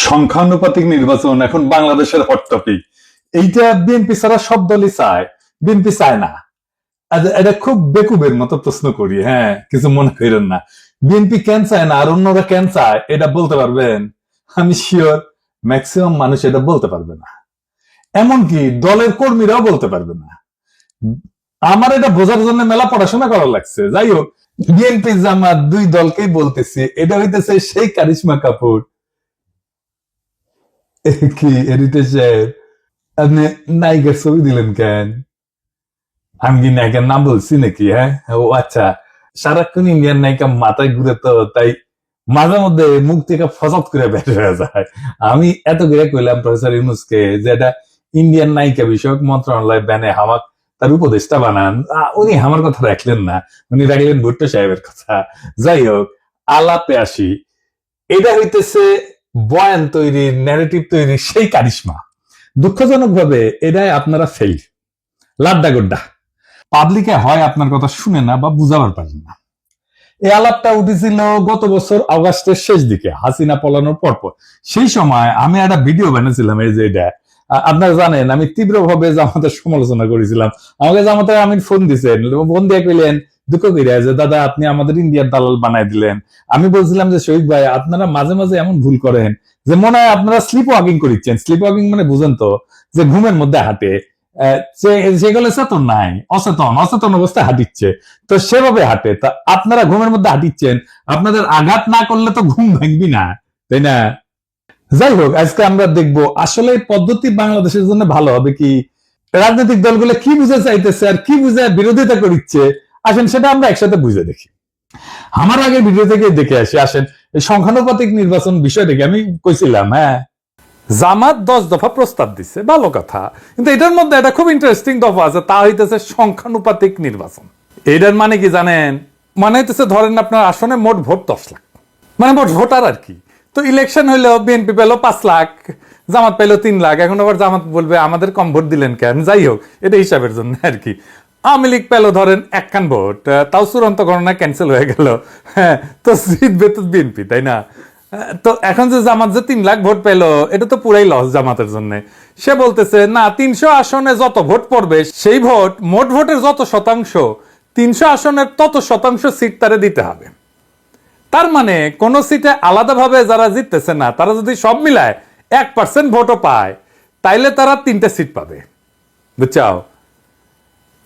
সংখ্যানুপাতিক নির্বাচন এখন বাংলাদেশের হট টপিক। এইটা বিএনপি ছাড়া সব দলই চায়, বিএনপি চায় না। এটা খুব বেকুবের মতো প্রশ্ন করি, হ্যাঁ, কিছু মনে করেন না। বিএনপি কেন চায় না আর অন্যরা কেন চায় এটা বলতে পারবেন? আমি শিওর ম্যাক্সিমাম মানুষ এটা বলতে পারবে না, এমনকি দলের কর্মীরাও বলতে পারবে না। আমার এটা বোঝার জন্য মেলা পড়াশোনা করা লাগছে। যাই হোক, বিএনপি জামাত দুই দলকেই বলতেছি, এটা হইতেছে সেই কারিশমা কাপুর। কি এডিটর সাহেব, আপনি নায়িকার ছবি দিলেন কেন? আমি কি নায়িকার নাম বলছি নাকি? হ্যাঁ, ও আচ্ছা, সারাক্ষণ ইন্ডিয়ান নায়িকা মাথায় ঘুরে, তো তাই মাঝে মধ্যে মুখ থেকে ফসত করে বের হয়ে যায়। আমি এত করে কইলাম প্রফেসর ইউনূসকে যে এটা ইন্ডিয়ান নায়িকা বিষয়ক মন্ত্রণালয় ব্যানে হামাক তার উপদেষ্টা বানান। উনি আমার কথা রাখলেন না, উনি রাখলেন ভুট্টো সাহেবের কথা। যাই হোক, আলাপে আসি। এটা হইতেছে বয়ান তৈরির, ন্যারেটিভ তৈরির সেই কারিশমা। দুঃখজনক ভাবে এটাই আপনারা ফেল, লাড্ডা গোড্ডা। পাবলিকে হয় আপনার কথা শুনে না বা বুঝাবার পারেন না। এই আলাপটা উঠেছিল গত বছর আগস্টের শেষ দিকে, হাসিনা পলানোর পরপর। সেই সময় আমি একটা ভিডিও বানিয়েছিলাম, এই যে এটা আপনারা জানেন, আমি তীব্রভাবে জামাতের সমালোচনা করেছিলাম। আমাকে জামাতের আমিন ফোন দিচ্ছেন, ফোন দিয়ে কইলেন দুঃখ করিয়া যে দাদা আপনি আমাদের ইন্ডিয়ার দালাল বানাই দিলেন। আমি বলছিলাম যে শহীদ ভাই, আপনারা মাঝে মাঝে এমন ভুল করেন যে মনে হয় আপনারা স্লিপ ওয়াকিং করিচ্ছেন। স্লিপ ওয়াকিং মানে বুঝেন তো, যে ঘুমের মধ্যে হাঁটে, সেগুলো চেতন নাই, অচেতন অচেতন অবস্থায় হাঁটিচ্ছে, তো সেভাবে হাঁটে। তা আপনারা ঘুমের মধ্যে হাঁটিচ্ছেন, আপনাদের আঘাত না করলে তো ঘুম ভাঙবি না, তাই না? যাই হোক, আজকে আমরা দেখবো আসলে পদ্ধতি বাংলাদেশের জন্য ভালো হবে কি, রাজনৈতিক দলগুলো কি বুঝে চাইতেছে আর কি বুঝে বিরোধিতা করছে। আসেন সেটা আমরা একসাথে বুঝে দেখি। আমার আগে ভিডিও থেকে দেখে আসি। আসেন, এই সংখ্যানুপাতিক নির্বাচন বিষয়টাকে আমি কইছিলাম, হ্যাঁ, জামাত 10 দফা প্রস্তাব দিচ্ছে, ভালো কথা, কিন্তু এটার মধ্যে একটা খুব ইন্টারেস্টিং দফা আছে, তা হইতেছে সংখ্যানুপাতিক নির্বাচন। এটার মানে কি জানেন? মানে হইতেছে ধরেন আপনার আসনে মোট ভোট 10 লাখ, মানে মোট ভোটার আর কি। তো ইলেকশন হইলো বিএনপি পেলো 5 লাখ, জামাত পেলো 3 লাখ। এখন আবার জামাত বলবে আমাদের কম ভোট দিলেন কেন? যাই হোক, এটা হিসাবের জন্য আর কি। আওয়ামী লীগ পেলো ধরেন 1 খান ভোট, তাও চূড়ান্ত গণনা ক্যান্সেল হয়ে গেল, হ্যাঁ, তো জিতবে তো বিএনপি, তাই না? তো এখন যে জামাত যে 3 লাখ ভোট পেলো, এটা তো পুরাই লস জামাতের জন্য। সে বলতেছে না, 300 আসনে যত ভোট পড়বে সেই ভোট, মোট ভোটের যত শতাংশ, 300 আসনের তত শতাংশ সিট তারে দিতে হবে। তার মানে কোন সিটে আলাদাভাবে যারা জিততেছে না, তারা যদি সব মিলায় 1% ভোটও পায়, তাইলে তারা 3টে সিট পাবে, বুঝছাও?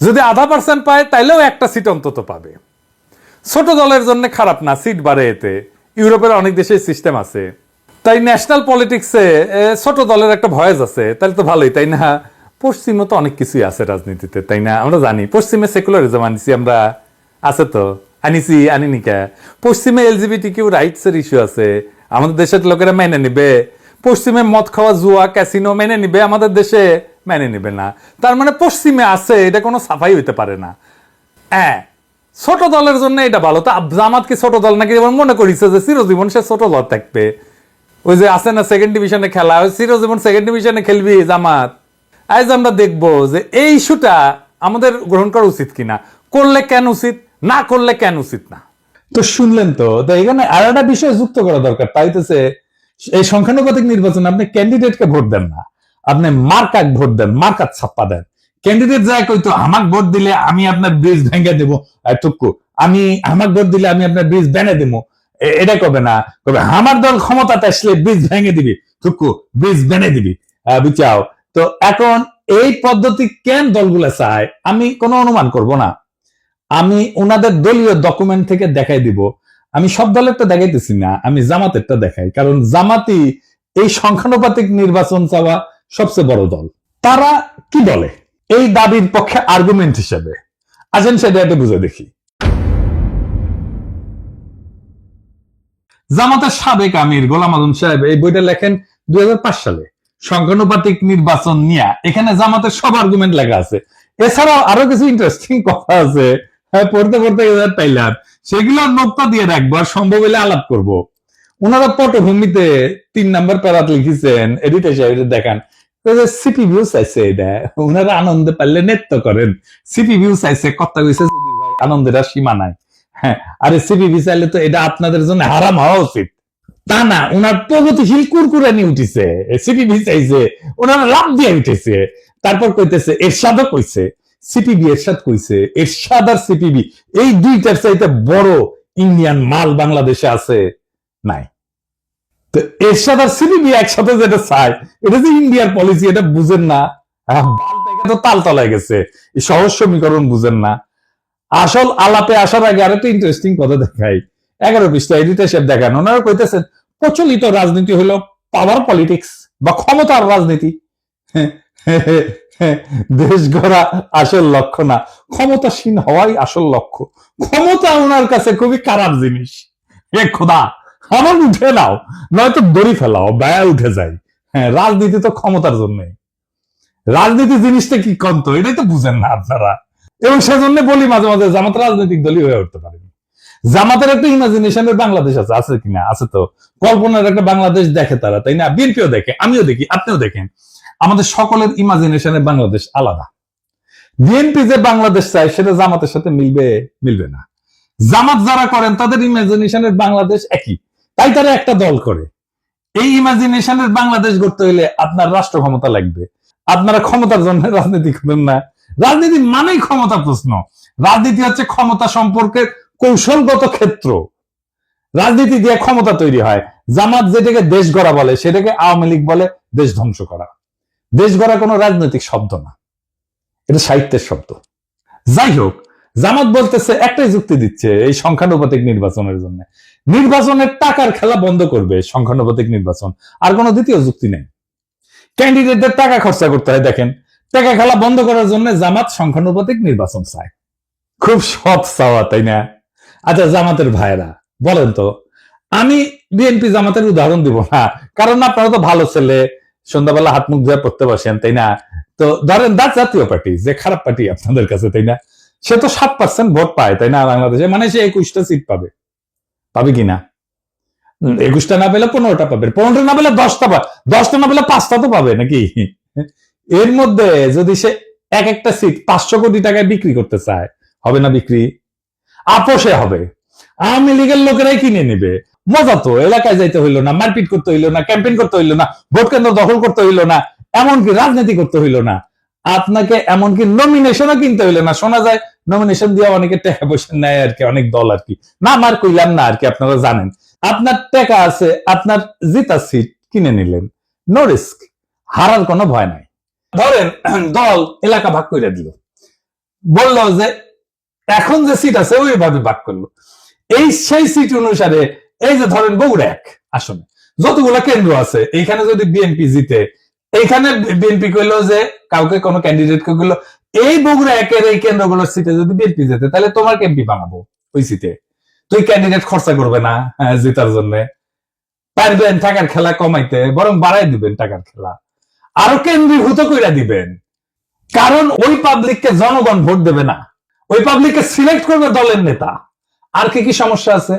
যদি 0.5% পায়, তাইলেও একটা সিট অন্তত পাবে। ছোট দলের জন্য খারাপ না, সিট বাড়ে এতে। ইউরোপের অনেক দেশে সিস্টেম আছে। তাই ন্যাশনাল পলিটিক্সে ছোট দলের একটা ভয়েস আছে, তাহলে তো ভালোই, তাই না? পশ্চিমে তো অনেক কিছুই আছে রাজনীতিতে, তাই না? আমরা জানি পশ্চিমে সেকুলারিজম আনিছি আমরা, আছে তো, আনিনিকা। পশ্চিমে এলজিবিটি কিউ রাইটস এর ইস্যু আছে, আমাদের দেশের লোকেরা মেনে নিবে? পশ্চিমে মদ খাওয়া, জুয়া, ক্যাসিনো মেনে নিবে? আমাদের দেশে মেনে নিবে না। তার মানে পশ্চিমে আছে, এটা কোনো সাফাই হইতে পারে না। হ্যাঁ, ছোট দলের জন্য এটা ভালো। তা জামাত কি ছোট দল নাকি? মনে করিছে যে চিরজীবন সে ছোট দল থাকবে? ওই যে আছে না সেকেন্ড ডিভিশনে খেলা, ওই চিরজীবন সেকেন্ড ডিভিশনে খেলবি জামাত? আজ আমরা দেখবো যে এই ইস্যুটা আমাদের গ্রহণ করা উচিত কিনা, করলে কেন উচিত, না করলে কেন উচিত না। তো শুনলেন তো, এখানে আর একটা বিষয় যুক্ত করা দরকার, তাইতেছে এই সংখ্যানুপাতিক নির্বাচনে আপনি ক্যান্ডিডেটকে ভোট দেন না, আপনি মার্কাক ভোট দেন, মার্কাত ছাপ্পা দেন। ক্যান্ডিডেট যায় কইতো আমাক ভোট দিলে আমি আপনার ব্রিজ ভেঙে দেবো, টুকু আমি আমাক ভোট দিলে আমি আপনার ব্রিজ বেনে দেবো, এটা কবে না, কবে আমার দল ক্ষমতাতে আসলে ব্রিজ ভেঙে দিবি, টুকু ব্রিজ বেনে দিবি, বুঝাও? তো এখন এই পদ্ধতি কেন দলগুলা চায় আমি কোনো অনুমান করব না, আমি ওনাদের দলীয় ডকুমেন্ট থেকে দেখাই দিব। আমি সব দলেরটা দেখাইতেছি না, আমি জামাতেরটা দেখাই, কারণ জামাতই এই সংখ্যানুপাতিক নির্বাচন চাওয়া সবচেয়ে বড় দল। তারা কি বলে এই দাবির পক্ষে আর্গুমেন্ট হিসেবে? আসেন সেটা একটু বুঝে দেখি। জামাতের সাবেক আমির গোলাম আজম সাহেব এই বইটা লেখেন 2005 সালে, সংখ্যানুপাতিক নির্বাচন নিয়ে। এখানে জামাতের সব আর্গুমেন্ট লেখা আছে। এছাড়াও আরো কিছু ইন্টারেস্টিং কথা আছে, হ্যাঁ, পড়তে পড়তে পাইলাম, সেগুলো নোক্তা দিয়ে রাখবো, আর সম্ভব হলে আলাপ করব। ওনারা পটভূমিতে 3 নম্বর প্যারাত লিখেছেন, এডিটর সাহেব দেখান। সিপি ভিউ চাইছে, এটা ওনারা আনন্দে পারলে নৃত্য করেন। সিপি ভিউ চাইছে, কথা কইছে আনন্দের আর সীমা নাই। হ্যাঁ, আরে সিপি চাইলে তো এটা আপনাদের জন্য হারাম হওয়া উচিত। তা না, ওনার প্রগতিশীল কুরকুরানি উঠেছে, সিপিবি চাইছে, ওনারা লাভ দিয়ে উঠেছে। তারপর কইতেছে এরশাদও কইছে, সিপিবি এরশাদ কইছে, এরশাদ আর সিপিবি এই দুইটার চাইতে বড় ইন্ডিয়ান মাল বাংলাদেশে আছে নাই। তো এরশাদ আর সিপিবি একসাথে যেটা চায়, এটা যে ইন্ডিয়ার পলিসি, এটা বুঝেন না। বাল থেকে তো তাল তলায় গেছে, এই সহজ সমীকরণ বুঝেন না। আসল আলাপে আসার আগে আরেকটা ইন্টারেস্টিং কথা দেখাই, 11 পৃষ্ঠা এডিটর সাহেব দেখান, ওনারা কইতেছেন প্রচলিত রাজনীতি হলো পাওয়ার পলিটিক্স বা ক্ষমতার রাজনীতি। দেশ গড়া আসল লক্ষ্য না, ক্ষমতাসীন হওয়াই আসল লক্ষ্য। ক্ষমতা ওনার কাছে খুবই খারাপ জিনিস। এ খোদা, আমার উঠে নাও, নয়তো দড়ি ফেলাও, ব্যয় উঠে যায়। হ্যাঁ, রাজনীতি তো ক্ষমতার জন্য। রাজনীতি জিনিসটা কি কন্ত, এটাই তো বুঝেন না আপনারা। এবং সেজন্য বলি মাঝে মাঝে জামাত রাজনৈতিক দলই হয়ে উঠতে পারেনি। জামাতের একটা ইমাজিনেশনের বাংলাদেশ আছে, আছে কিনা? আছে তো। কল্পনার একটা বাংলাদেশ দেখে তারা, তাই না? বিএনপিও দেখে, আমিও দেখি, আপনিও দেখেন। আমাদের সকলের ইমাজিনেশনের বাংলাদেশ আলাদা। বিএনপি যে বাংলাদেশ চায় সেটা জামাতের সাথে মিলবে? মিলবে না। জামাত যারা করেন তাদের ইমাজিনেশনের বাংলাদেশ একই, তাই তারা একটা দল করে। এই ইমাজিনেশনের বাংলাদেশ গড়তে হইলে আপনার রাষ্ট্র ক্ষমতা লাগবে। আপনারা ক্ষমতার জন্য রাজনীতি করেন না। রাজনীতি মানেই ক্ষমতা প্রশ্ন। রাজনীতি হচ্ছে ক্ষমতা সম্পর্কের কৌশলগত ক্ষেত্র। রাজনীতি দিয়ে ক্ষমতা তৈরি হয়। জামাত যেটাকে দেশ গড়া বলে সেটাকে আওয়ামী লীগ বলে দেশ ধ্বংস করা। দেশ গড়া কোনো রাজনৈতিক শব্দ না, এটা সাহিত্যের শব্দ। যাই হোক, জামাত বলতেছে, একটাই যুক্তি দিচ্ছে এই সংখ্যানুপাতিক নির্বাচনের জন্য, নির্বাচনের টাকার খেলা বন্ধ করবে সংখ্যানুপাতিক নির্বাচন। আর কোনো দ্বিতীয় যুক্তি নেই। ক্যান্ডিডেটদের টাকা খরচা করতে হয়। দেখেন, টাকা খেলা বন্ধ করার জন্য জামাত সংখ্যানুপাতিক নির্বাচন চায়। খুব সৎ চাওয়া, তাই না? আচ্ছা, জামাতের ভাইরা বলেন তো, আমি বিএনপি জামাতের উদাহরণ দিব না, কারণ আপনারা তো ভালো ছেলে, সন্ধ্যাবেলা হাত মুখ ধুয়ে পড়তে বসেন, তাই না? তো ধরেন দা জাতীয় পার্টি, যে খারাপ পার্টি আপনাদের কাছে, তাই না? সে তো 7% ভোট পায়, তাই না? বাংলাদেশে মানে সে 21টা সিট পাবে, পাবে কিনা? 21টা না পেলে 15টা পাবে, 15টা না পেলে 10টা পাবে, 10টা না পেলে 5টা তো পাবে নাকি? এর মধ্যে যদি সে এক একটা সিট 500 কোটি টাকায় বিক্রি করতে চায়, হবে না বিক্রি? আপোষে হবে। আওয়ামী লীগের লোকেরাই কিনে নেবে। মজা তো, এলাকায় যাইতে হইলো না, মারপিট করতে হইলো না, ক্যাম্পেইন করতে হইলো না, ভোট কেন্দ্র দখল করতে হইলো না, এমনকি রাজনীতি করতে হইলো না, আপনাকে এমনকি নমিনেশনও কিনতে হইলো না। শোনা যায় নমিনেশন দিয়ে অনেকে টাকা পয়সা নেয় আর কি, অনেক দল আর কি। না, আমার কইলাম না আর কি, আপনারা জানেন। আপনার টাকা আছে, আপনার জিতা সিট কিনে নিলেন, নো রিস্ক, হারার কোনো ভয় নাই। ধরেন দল এলাকা ভাগ করে দিল, বললো যে এখন যে সিট আছে ওইভাবে ভাগ করলো। এই সেই সিট অনুসারে, এই যে ধরেন বগুড়া 1 আসনে যতগুলো কেন্দ্র আছে, এইখানে যদি বিএনপি জিতে, এইখানে বিএনপি কইলো যে কাউকে কোনো ক্যান্ডিডেট কে কইলো, এই বগুড়া 1-এর এই কেন্দ্রগুলোর সিটে যদি বিএনপি জিতে, তাহলে তোমার এমপি বানাবো ওই সিটে। তুই ক্যান্ডিডেট খরচা করবে না জেতার জন্য, পারবেন টাকার খেলা কমাইতে, বরং বাড়াই দিবেন টাকার খেলা, আরো কেন্দ্রীভূত কইরা দিবেন। কারণ ওই পাবলিককে জনগণ ভোট দেবে না, ওই পাবলিককে সিলেক্ট করবে দলের নেতা। আর কি কি সমস্যা আছে?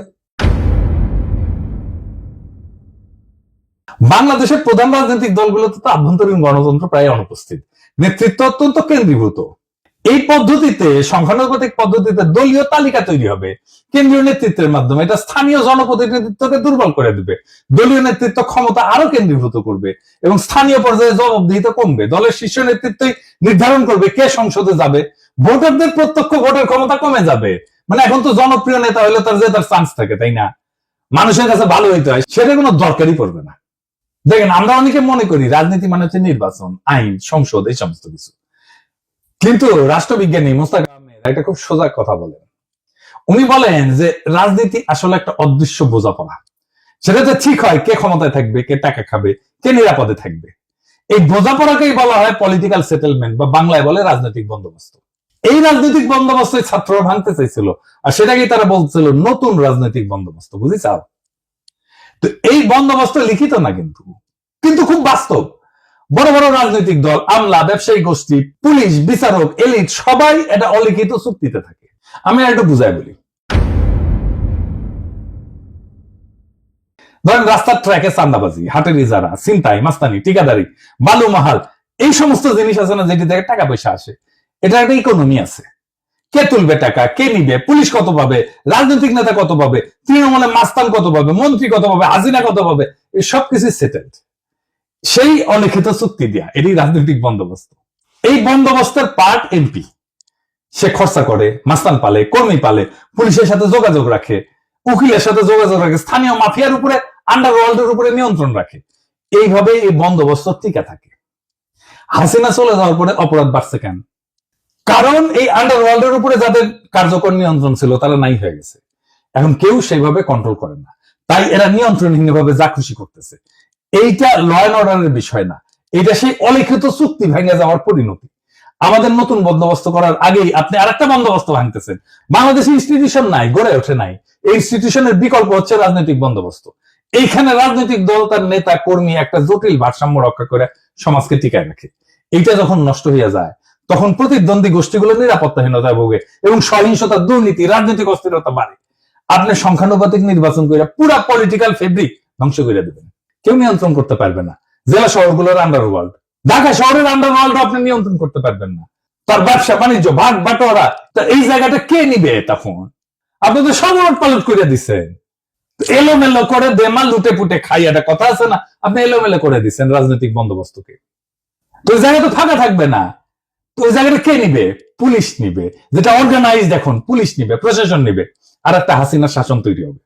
বাংলাদেশের প্রধান রাজনৈতিক দলগুলোতে তো আভ্যন্তরীণ গণতন্ত্র প্রায় অনুপস্থিত, নেতৃত্ব অত্যন্ত কেন্দ্রীভূত। এই পদ্ধতিতে, সংখ্যানুপাতিক পদ্ধতিতে দলীয় তালিকা তৈরি হবে কেন্দ্রীয় নেতৃত্বের মাধ্যমে। এটা স্থানীয় জনপ্রতিনিধিত্বকে দুর্বল করে দিবে। দলীয় নেতৃত্ব ক্ষমতা আরো কেন্দ্রীভূত করবে এবং স্থানীয় পর্যায়ে জবাবদিহিতা কমবে। দলের শীর্ষ নেতৃত্বই নির্ধারণ করবে কে সংসদে যাবে। ভোটারদের প্রত্যক্ষ ভোটের ক্ষমতা কমে যাবে। মানে এখন তো জনপ্রিয় নেতা হলে তার জেতার চান্স থাকে, তাই না? মানুষের কাছে ভালো হইতে হয়, সেটা কোনো দরকারই পড়বে না। দেখেন, আমরা অনেকে মনে করি রাজনীতি মানে হচ্ছে নির্বাচন, আইন, সংসদ, এই সমস্ত কিছু। কিন্তু রাষ্ট্রবিজ্ঞানী মোস্তাক আহমেদ একটা খুব সোজা কথা বলেন। উনি বলেন যে রাজনীতি আসলে একটা অদৃশ্য বোঝাপড়া। সেটাতে ঠিক হয় কে ক্ষমতায় থাকবে, কে টাকা খাবে, কে নিরাপদে থাকবে। এই বোঝাপড়াকেই বলা হয় পলিটিক্যাল সেটেলমেন্ট, বা বাংলায় বলে রাজনৈতিক বন্দোবস্ত। এই রাজনৈতিক বন্দোবস্ত ছাত্ররা ভাঙতে চাইছিল, আর সেটাকেই তারা বলছিল নতুন রাজনৈতিক বন্দোবস্ত। বুঝিছাও? তো এই বন্দোবস্ত লিখিত না, কিন্তু কিন্তু খুব বাস্তব। বড় বড় রাজনৈতিক দল, আমলা, ব্যবসায়ী গোষ্ঠী, পুলিশ, বিচারক, এলিট সবাই এটা অলিখিত চুক্তিতে থাকে। আমি একটু বুঝাই বলি। ধরেন রাস্তার ট্র্যাকে চান্দাবাজি, হাটের ইজারা, ছিনতাই, মাস্তানি, ঠিকাদারি, বালু মাহাল, এই সমস্ত জিনিস আছে না, যেটি থেকে টাকা পয়সা আসে, এটা একটা ইকোনমি আছে। কে তুলবে টাকা, কে নিবে, পুলিশ কত পাবে, রাজনৈতিক নেতা কত পাবে, তৃণমূলে মাস্তান কত পাবে, মন্ত্রী কত পাবে, হাসিনা কত পাবে, এই সবকিছু সেটেলড সেই অলিখিত চুক্তি দিয়া। এটি রাজনৈতিক বন্দোবস্ত। এই বন্দোবস্তের পার্ট এমপি। সে খরচা করে, মাস্তান পালে, কর্মী পালে, পুলিশের সাথে যোগাযোগ রাখে, উকিলের সাথে যোগাযোগ রাখে, স্থানীয় মাফিয়ার উপরে, আন্ডারওয়ার্ল্ডের উপরে নিয়ন্ত্রণ রাখে। এইভাবে এই বন্দোবস্ত টিকে থাকে। হাসিনা চলে যাওয়ার পরে অপরাধ বাড়ছে কেন? কারণ এই আন্ডারওয়ার্ল্ডের উপরে যাদের কার্যকর নিয়ন্ত্রণ ছিল তারা নাই হয়ে গেছে। এখন কেউ সেইভাবে কন্ট্রোল করে না, তাই এরা নিয়ন্ত্রণহীনভাবে যা খুশি করতেছে। এইটা ল অ্যান্ড অর্ডারের বিষয় না, এটা সেই অলিখিত চুক্তি ভেঙে যাওয়ার পরিণতি। আমাদের নতুন বন্দোবস্ত করার আগেই আপনি আরেকটা বন্দোবস্ত ভাঙতেছেন। বাংলাদেশে ইনস্টিটিউশন নাই, গড়ে ওঠে নাই। এই ইনস্টিটিউশনের বিকল্প হচ্ছে রাজনৈতিক বন্দোবস্ত। এইখানে রাজনৈতিক দল তার নেতা কর্মী একটা জটিল ভারসাম্য রক্ষা করে সমাজকে টিকায় রাখে। এইটা যখন নষ্ট হয়ে যায় তখন প্রতিদ্বন্দ্বী গোষ্ঠীগুলো নিরাপত্তাহীনতায় ভোগে এবং সহিংসতা, দুর্নীতি, রাজনৈতিক অস্থিরতা বাড়ে। আপনি সংখ্যানুপাতিক নির্বাচন করে পুরা পলিটিক্যাল ফেব্রিক ধ্বংস করে দেবেন। কেউ নিয়ন্ত্রণ করতে পারবে না। জেলা শহরগুলোর আন্ডারওয়ার্ল্ড, ঢাকা শহরের আন্ডারওয়ার্ল্ড আপনি নিয়ন্ত্রণ করতে পারবেন না। তার ব্যবসা বাণিজ্য, ভাগ বাটোয়ারা, এই জায়গাটা কে নিবে? তখন আপনি তো সব উলট পালট করে দিচ্ছেন। এলোমেলো করে দেমাল লুটে পুটে খাই, একটা কথা আছে না, আপনি এলোমেলো করে দিচ্ছেন রাজনৈতিক বন্দোবস্তকে। তো ওই জায়গা তো ফাঁকা থাকবে না। তো ওই জায়গাটা কে নিবে? পুলিশ নিবে, যেটা অর্গানাইজড। এখন পুলিশ নিবে, প্রশাসন নিবে, আর একটা হাসিনার শাসন তৈরি হবে।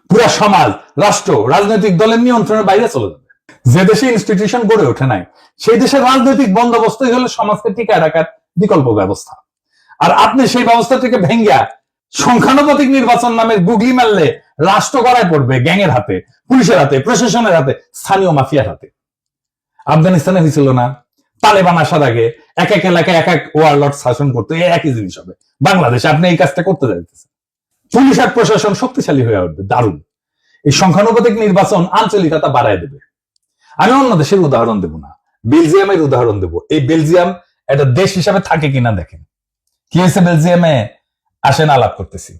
পুরা সমাজ, রাষ্ট্র রাজনৈতিক দলের নিয়ন্ত্রণের বাইরে চলে যাবে। যে দেশে ইনস্টিটিউশন গড়ে ওঠে নাই সেই দেশের রাজনৈতিক বন্দোবস্তই হলো সমাজকে টিকায় রাখার বিকল্প ব্যবস্থা। আর আপনি সেই ব্যবস্থাটিকে ভেঙ্গা সংখ্যানুপাতিক নির্বাচন নামের গুগলি মারলে রাষ্ট্র গড়ায় পড়বে গ্যাংয়ের হাতে, পুলিশের হাতে, প্রশাসনের হাতে, স্থানীয় মাফিয়ার হাতে। আফগানিস্তানে হয়েছিল না, তালেবান আসার আগে এক এক এলাকায় এক এক ওয়ারলর্ড শাসন করতো, একই জিনিস হবে বাংলাদেশে। আপনি এই কাজটা করতে যাইতেছেন। পুলিশ আর প্রশাসন শক্তিশালী হয়ে উঠবে, দারুণ। এই সংখ্যানুপাতিক নির্বাচন আঞ্চলিকতা বাড়ায় দেবে। আমি অন্য দেশের উদাহরণ দেব না, বেলজিয়ামের উদাহরণ দেব। এই বেলজিয়াম একটা দেশ হিসাবে থাকে কিনা দেখেন। কি হয়েছে বেলজিয়ামে? আসেন আলাপ করতেছি।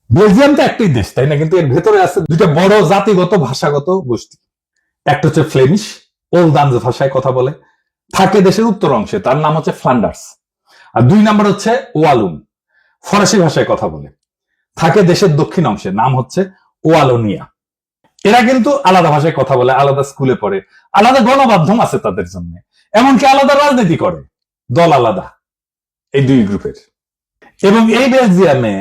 বেলজিয়াম তো একটাই দেশ, তাই না? কিন্তু এর ভেতরে আছে দুইটা বড় জাতিগত ভাষাগত গোষ্ঠী। একটা হচ্ছে ফ্লেমিশ, ওলদানজ ভাষায় কথা বলে, থাকে দেশের উত্তর অংশে, তার নাম হচ্ছে ফ্লান্ডার্স। আর দুই নম্বর হচ্ছে ওয়ালুন, ফরাসি ভাষায় কথা বলে, থাকে দেশের দক্ষিণ অংশে, নাম হচ্ছে ওয়ালোনিয়া। এরা কিন্তু আলাদা ভাষায় কথা বলে, আলাদা স্কুলে পড়ে, আলাদা গণমাধ্যম আছে তাদের জন্য, এমনকি আলাদা রাজনীতি করে, দল আলাদা এই দুই গ্রুপের। এবং এই বেলজিয়ামে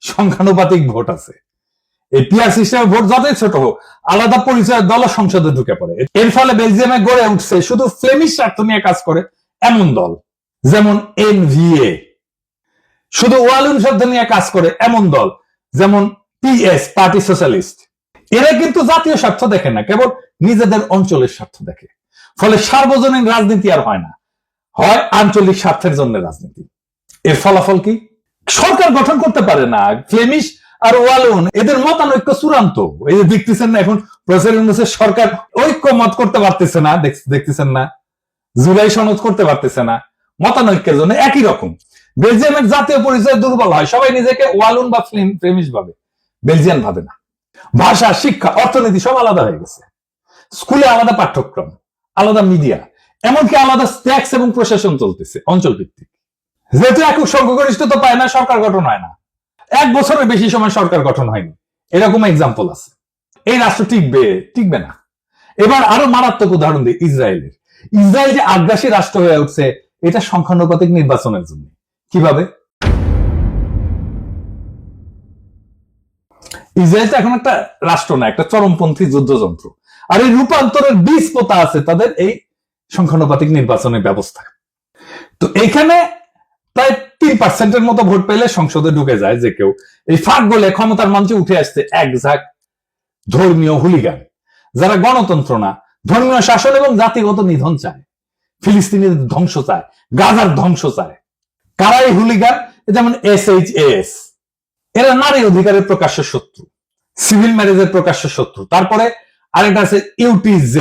সংখ্যানুপাতিক ভোট আছে। এই পিয়ার সিস্টেমে ভোট যতই ছোট হোক, আলাদা পরিচয় দল সংসদে ঢুকে পড়ে। এর ফলে বেলজিয়ামে গড়ে উঠছে শুধু ফ্লেমিশ স্বার্থ নিয়ে কাজ করে এমন দল, যেমন এনভিএ। শুধু ওয়ালুন শব্দ নিয়ে কাজ করে এমন দল, যেমন পিএস, পার্টি সোশ্যালিস্ট। এরা কিন্তু জাতীয় স্বার্থ দেখে না, কেবল নিজেদের অঞ্চলের স্বার্থ দেখে। ফলে সার্বজনীন রাজনীতি আর হয় না, হয় আঞ্চলিক স্বার্থের জন্য রাজনীতি। এর ফলাফল কি? সরকার গঠন করতে পারে না। ফ্লেমিশ আর ওয়ালুন এদের মতানৈক্য চূড়ান্ত। এই যে দেখতেছেন না, এখন প্রেসিডেন্ট সরকার ঐক্য মত করতে পারতেছে না, দেখতেছেন না, জুলাই সনদ করতে পারতেছে না, মতানৈক্যের জন্য একই রকম। বেলজিয়ামের জাতীয় পরিচয় দুর্বল হয়, সবাই নিজেকে ওয়ালুন বা ফ্লেমিশ ভাবে, বেলজিয়ান ভাবে না। ভাষা, শিক্ষা, অর্থনীতি সব আলাদা হয়ে গেছে। স্কুলে আলাদা পাঠ্যক্রম, আলাদা মিডিয়া, এমনকি আলাদা ট্যাক্স এবং প্রশাসন চলতেছে অঞ্চল ভিত্তিক। যেহেতু একক সংখ্যাগরিষ্ঠতা পায় না, সরকার গঠন হয় না। 1 বছরের বেশি সময় সরকার গঠন হয়নি, এরকম এক্সাম্পল আছে। এই রাষ্ট্র টিকবে না। এবার আরো মারাত্মক উদাহরণ দিই ইসরায়েলের। ইসরায়েল যে আগ্রাসী রাষ্ট্র হয়ে উঠছে, এটা সংখ্যানুপাতিক নির্বাচনের জন্য। কিভাবে? ইসরায়েল তো এখন একটা রাষ্ট্র না, একটা চরমপন্থী যুদ্ধযন্ত্র। আর এই রূপান্তরের বীজ পোতা আছে তাদের এই সংখ্যানুপাতিক নির্বাচনের ব্যবস্থায়। তো এখানে প্রায় 3% মতো ভোট পেলে সংসদে ঢুকে যায় যে কেউ। এই ফাঁক বলে ক্ষমতার মঞ্চে উঠে আসছে এক ঝাঁক ধর্মীয় হুলিগান, যারা গণতন্ত্র না, ধর্মীয় শাসন এবং জাতিগত নিধন চায়, ফিলিস্তিনিদের ধ্বংস চায়, গাজার ধ্বংস চায়। কারা এই হুলিগান? যেমন SHAS, এরা নারী অধিকারের প্রকাশ্য শত্রু, সিভিল ম্যারেজের প্রকাশ্য শত্রু। তারপরে আরেকটা আছে UTZ,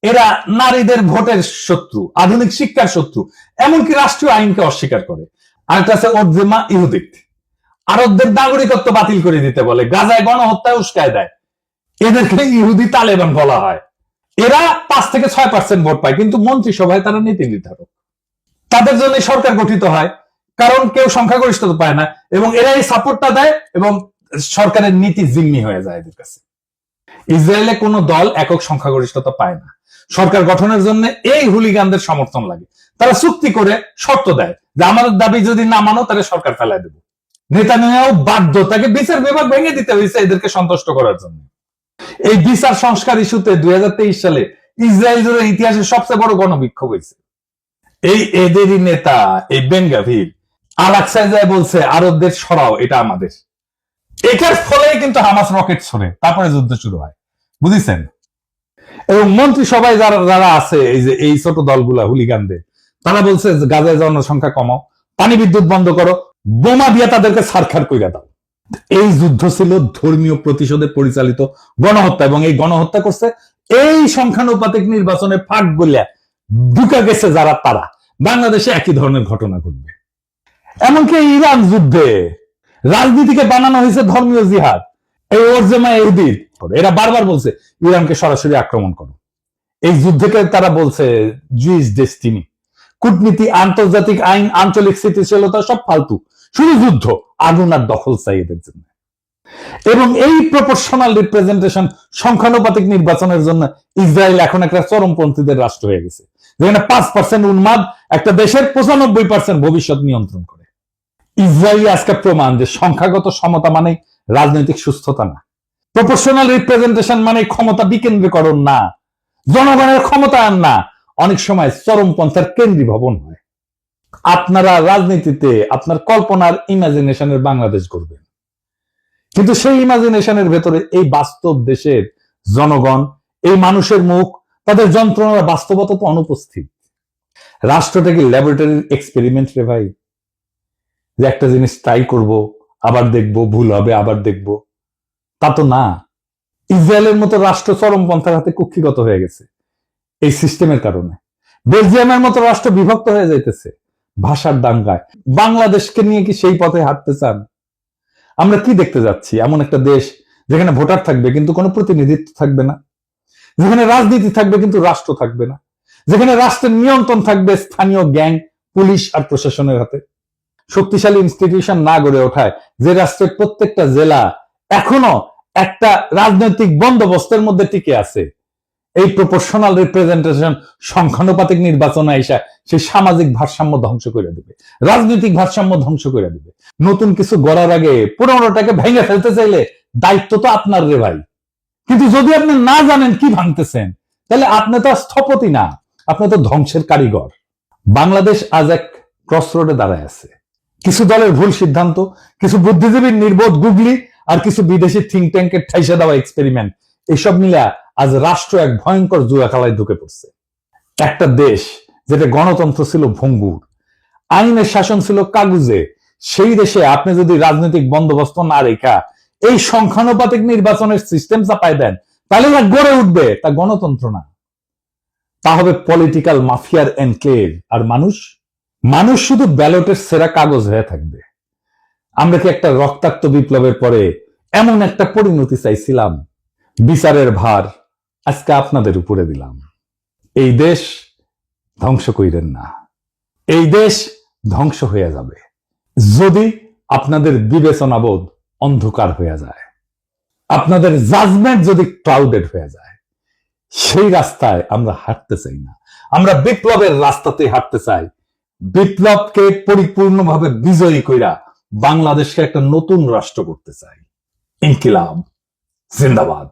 এরা নারীদের ভোটের শত্রু, আধুনিক শিক্ষার শত্রু, এমনকি রাষ্ট্রীয় আইনকে অস্বীকার করে। আরেকটা আছে ওদজেমা ইহুদিক, আরবদের নাগরিকত্ব বাতিল করে দিতে বলে, গাজায় গণহত্যায় উস্কায় দেয়। এদেরকে ইহুদি তালেবান বলা হয়। এরা 5 থেকে 6% ভোট পায়, কিন্তু মন্ত্রিসভায় তারা নীতি নির্ধারক। তাদের জন্য সরকার গঠিত হয়, কারণ কেউ সংখ্যাগরিষ্ঠতা পায় না এবং এরাই সাপোর্টটা দেয় এবং সরকারের নীতি জিম্মি হয়ে যায় এদের কাছে। ইসরায়েলে কোনো দল একক সংখ্যাগরিষ্ঠতা পায় না। সরকার গঠনের জন্য এই হুলিগানদের সমর্থন লাগে। তারা চুক্তি করে শর্ত দেয় যে আমাদের দাবি যদি না মানো তাহলে সরকার ফেলায় দেব। নেতানিয়াহু বাধ্য, তাকে বিচার বিভাগ ভেঙে দিতে হয়েছে এদেরকে সন্তুষ্ট করার জন্য। এই বিচার সংস্কার ইস্যুতে 2023 সালে ইসরায়েল জুড়ে ইতিহাসের সবচেয়ে বড় গণবিক্ষোভ হয়েছে। এই এদেরই নেতা এই বেন গাভির আল-আকসায় যায় বলছে আরবদের সরাও, এটা আমাদের। এটার ফলেই কিন্তু হামাস রকেট ছড়ে, তারপরে যুদ্ধ শুরু হয়, বুঝেছেন? এবং মন্ত্রিসভায় যারা যারা আছে এই যে এই ছোট দলগুলা হুলিগানদের, তারা বলছে গাজায় জনসংখ্যা কমাও, পানি বিদ্যুৎ বন্ধ করো, বোমা দিয়ে তাদেরকে ছারখার কইরা দাও। এই যুদ্ধ ছিল ধর্মীয় প্রতিশোধে পরিচালিত গণহত্যা এবং এই গণহত্যা করছে এই সংখ্যানুপাতিক নির্বাচনে ফাঁক গলিয়া ঢুকা গেছে যারা, তারা। বাংলাদেশে একই ধরনের ঘটনা ঘটবে। এমনকি ইরান যুদ্ধে রাজনীতিকে বানানো হয়েছে ধর্মীয় জিহাদ। এই ওরজেমা ইহুদির এরা বারবার বলছে ইরানকে সরাসরি আক্রমণ করো। এই যুদ্ধকে তারা বলছে জুইস ডেস্টিনি। কূটনীতি, আন্তর্জাতিক আইন, আঞ্চলিক স্থিতিশীলতা সব ফালতু, শুধু যুদ্ধ, আগুন আর দখল চাই এদের জন্য। এবং এই প্রপোর্শনাল রিপ্রেজেন্টেশন সংখ্যানুপাতিক নির্বাচনের জন্য ইসরায়েল এখন একটা চরমপন্থীদের রাষ্ট্র হয়ে গেছে, যেখানে 5% উন্মাদ একটা দেশের 95% ভবিষ্যৎ নিয়ন্ত্রণ করে। ইসরায়েল আজকে প্রমাণ যে সংখ্যাগত সমতা মানে রাজনৈতিক সুস্থতা না, প্রপোর্শনাল রিপ্রেজেন্টেশন মানে ক্ষমতা বিকেন্দ্রীকরণ না, জনগণের ক্ষমতায়ন না, অনেক সময় চরমপন্থার কেন্দ্রীভবন হয়। আপনারা রাজনীতিতে আপনার কল্পনার ইমাজিনেশনের বাংলাদেশ করবেন, কিন্তু সেই ইমাজিনেশনের ভেতরে এই বাস্তব দেশের জনগণ, এই মানুষের মুখ, তাদের যন্ত্রণার বাস্তবতা তো অনুপস্থিত। রাষ্ট্রটা কি ল্যাবরেটরির এক্সপেরিমেন্ট রে ভাই, যে একটা জিনিস ট্রাই করব, আবার দেখব, ভুল হবে, আবার দেখব? তা তো না। ইসরায়েলের মতো রাষ্ট্র চরমপন্থার হাতে কুক্ষিগত হয়ে গেছে এই সিস্টেমের কারণে। বেলজিয়ামের মতো রাষ্ট্র বিভক্ত হয়ে যাইতেছে ভাষার দাঙ্গায়। বাংলাদেশকে নিয়ে কি সেই পথে হাঁটতে চান? আমরা কি দেখতে যাচ্ছি? এমন একটা দেশ যেখানে ভোটার থাকবে কিন্তু কোনো প্রতিনিধিত্ব থাকবে না, যেখানে রাজনীতি থাকবে কিন্তু রাষ্ট্র থাকবে না, যেখানে রাষ্ট্রের নিয়ন্ত্রণ থাকবে স্থানীয় গ্যাং, পুলিশ আর প্রশাসনের হাতে। শক্তিশালী ইনস্টিটিউশন না গড়ে ওঠায় যে রাষ্ট্রের প্রত্যেকটা জেলা এখনো একটা রাজনৈতিক বন্দোবস্তের মধ্যে টিকে আছে, এই প্রপোর্শনাল রিপ্রেজেন্টেশন সংখ্যানুপাতিক নির্বাচনে আইসা সেই সামাজিক ভারসাম্য ধ্বংস করে দেবে, রাজনৈতিক ভারসাম্য ধ্বংস করে দেবে। নতুন কিছু গড়ার আগে পুরোনোটাকে ভেঙে ফেলতে চাইলে দায়িত্ব তো আপনার রে ভাই। কিন্তু যদি আপনি না জানেন কি ভাঙতেছেন, তাহলে আপনি তো স্থপতি না, আপনি তো ধ্বংসের কারিগর। বাংলাদেশ আজ এক ক্রসরোডে দাঁড়ায় আছে। কিছু দলের ভুল সিদ্ধান্ত, কিছু বুদ্ধিজীবীর নির্বোধ গুগলি আর কিছু বিদেশি থিঙ্ক ট্যাঙ্কের ঠাইসা দেওয়া এক্সপেরিমেন্ট, এইসব মিলে আজ রাষ্ট্র এক ভয়ঙ্কর জুয়া খেলায় ঢুকে পড়ছে। একটা দেশ যেটা গণতন্ত্র ছিল ভঙ্গুর, আইনের শাসন ছিল কাগুজে, সেই দেশে আপনি যদি রাজনৈতিক বন্দোবস্ত না রেখা এই সংখ্যানুপাতিক নির্বাচনের সিস্টেম চাপায় দেন, তাহলে যা গড়ে উঠবে তা গণতন্ত্র না, তা হবে পলিটিক্যাল মাফিয়ার এনক্লেভ। আর মানুষ শুধু ব্যালটের সেরা কাগজ হয়ে থাকবে। আমরা কি একটা রক্তাক্ত বিপ্লবের পরে এমন একটা পরিণতি চাইছিলাম? বিচারের ভার আজকে আপনাদের উপরে দিলাম। এই দেশ ধ্বংস কইরেন না, এই দেশ ধ্বংস হয়ে যাবে যদি আপনাদের বিবেচনাবোধ অন্ধকার হয়ে যায়, আপনাদের জাজমেন্ট যদি ক্লাউডেড হয়ে যায়। সেই রাস্তায় আমরা হাঁটতে চাই না, আমরা বিপ্লবের রাস্তাতে হাঁটতে চাই। বিপ্লবকে পরিপূর্ণভাবে বিজয়ী কইরা বাংলাদেশকে একটা নতুন রাষ্ট্র করতে চাই। ইনকিলাব জিন্দাবাদ।